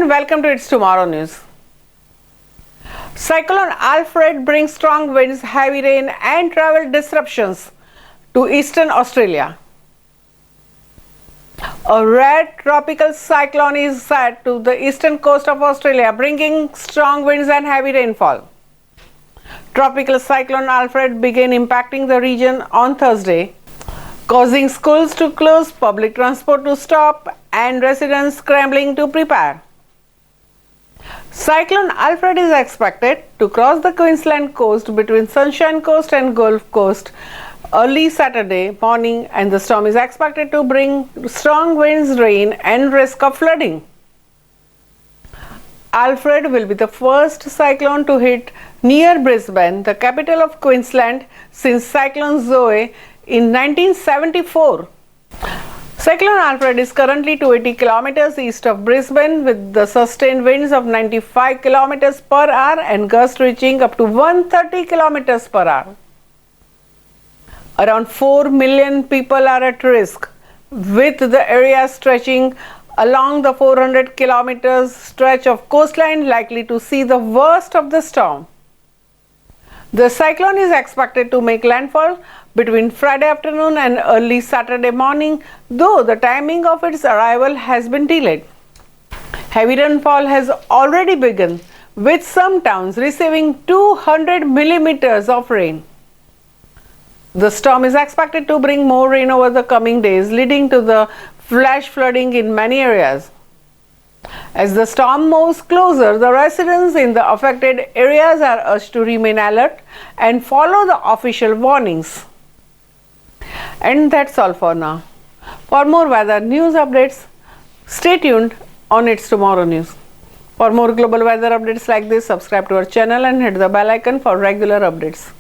and welcome to It's Tomorrow News. Cyclone Alfred brings strong winds, heavy rain and travel disruptions to eastern Australia. A red tropical cyclone is set to the eastern coast of Australia, bringing strong winds and heavy rainfall. Tropical Cyclone Alfred began impacting the region on Thursday, causing schools to close, public transport to stop, and residents scrambling to prepare. Cyclone Alfred is expected to cross the Queensland coast between Sunshine Coast and Gulf Coast early Saturday morning, and the storm is expected to bring strong winds, rain, and risk of flooding. Alfred will be the first cyclone to hit near Brisbane, the capital of Queensland, since Cyclone Zoe in 1974. Cyclone Alfred is currently 280 kilometers east of Brisbane, with the sustained winds of 95 kilometers per hour and gusts reaching up to 130 kilometers per hour. Around 4 million people are at risk, with the area stretching along the 400 kilometers stretch of coastline likely to see the worst of the storm. The cyclone is expected to make landfall between Friday afternoon and early Saturday morning, though the timing of its arrival has been delayed. Heavy rainfall has already begun, with some towns receiving 200 millimeters of rain. The storm is expected to bring more rain over the coming days, leading to the flash flooding in many areas. As the storm moves closer, the residents in the affected areas are urged to remain alert and follow the official warnings. And that's all for now. For more weather news updates, stay tuned on It's Tomorrow News. For more global weather updates like this, subscribe to our channel and hit the bell icon for regular updates.